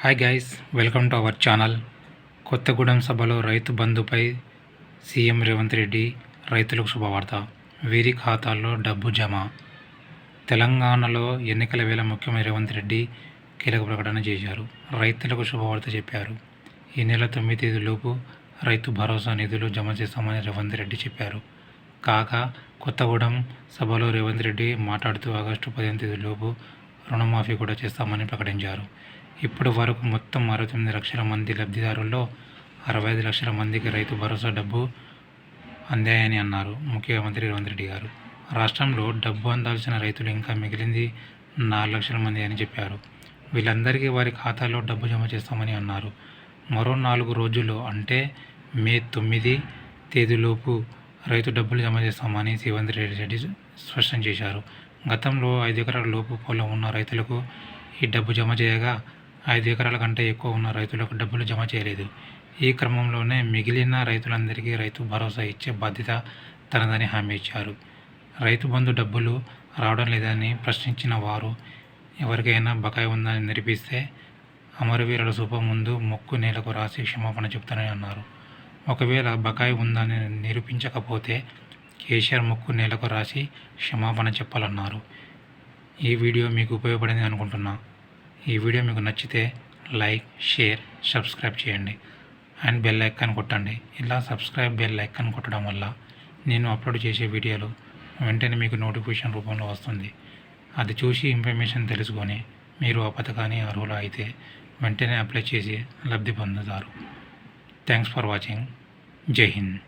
Hi guys, welcome to our channel. Kothagudem సభలో రైతు బంధుపై CM Revanth Reddy రైతులకు శుభవార్త. వీరి ఖాతాల్లో డబ్బు జమ. తెలంగాణలో ఎన్నికల వేళ ముఖ్యమంత్రి రేవంత్ రెడ్డి కీలక ప్రకటన చేశారు. రైతులకు శుభవార్త చెప్పారు. ఈ నెల 9 తేదీలోపు రైతు భరోసా నిధులు జమ చేస్తామని రేవంత్ రెడ్డి చెప్పారు. కాగా కొత్తగూడెం సభలో రేవంత్ రెడ్డి మాట్లాడుతూ ఆగస్టు 15 తేదీలోపు రుణమాఫీ కూడా చేస్తామని ప్రకటించారు. ఇప్పటి వరకు మొత్తం 69 లక్షల మంది లబ్ధిదారుల్లో 65 లక్షల మందికి రైతు భరోసా డబ్బు అందాయని అన్నారు ముఖ్యమంత్రి రేవంత్ రెడ్డి గారు. రాష్ట్రంలో డబ్బు అందాల్సిన రైతులు ఇంకా మిగిలింది 4 లక్షల మంది అని చెప్పారు. వీళ్ళందరికీ వారి ఖాతాలో డబ్బు జమ చేస్తామని అన్నారు. మరో 4 రోజుల్లో అంటే మే 9 తేదీలోపు రైతు డబ్బులు జమ చేస్తామని రేవంత్ రెడ్డి స్పష్టం చేశారు. గతంలో 5 ఎకరాల లోపు పొలం ఉన్న రైతులకు ఈ డబ్బు జమ చేయగా 5 ఎకరాల కంటే ఎక్కువ ఉన్న రైతులకు డబ్బులు జమ చేయలేదు. ఈ క్రమంలోనే మిగిలిన రైతులందరికీ రైతు భరోసా ఇచ్చే బాధ్యత తనదని హామీ ఇచ్చారు. రైతు బంధు డబ్బులు రావడం లేదని ప్రశ్నించిన వారు ఎవరికైనా బకాయి ఉందని నిరూపిస్తే అమరవీరుల శుభం ముందు మొక్కు నేలకు రాసి క్షమాపణ చెప్తానని అన్నారు. ఒకవేళ బకాయి ఉందని నిరూపించకపోతే కేసీఆర్ మొక్కు నేలకు రాసి క్షమాపణ చెప్పాలన్నారు. ఈ వీడియో మీకు ఉపయోగపడింది అనుకుంటున్నా. ఈ వీడియో మీకు నచ్చితే లైక్, షేర్, సబ్స్క్రైబ్ చేయండి అండ్ బెల్ ఐకాన్ కొట్టండి. ఇలా సబ్స్క్రైబ్, బెల్ ఐకాన్ కొట్టడం వల్ల నేను అప్లోడ్ చేసే వీడియోలు వెంటనే మీకు నోటిఫికేషన్ రూపంలో వస్తుంది. అది చూసి ఇన్ఫర్మేషన్ తెలుసుకొని మీరు ఆ పథకాన్ని అర్హులు అయితే వెంటనే అప్లై చేసి లబ్ధి పొందుతారు. Thanks for watching. జై హింద్.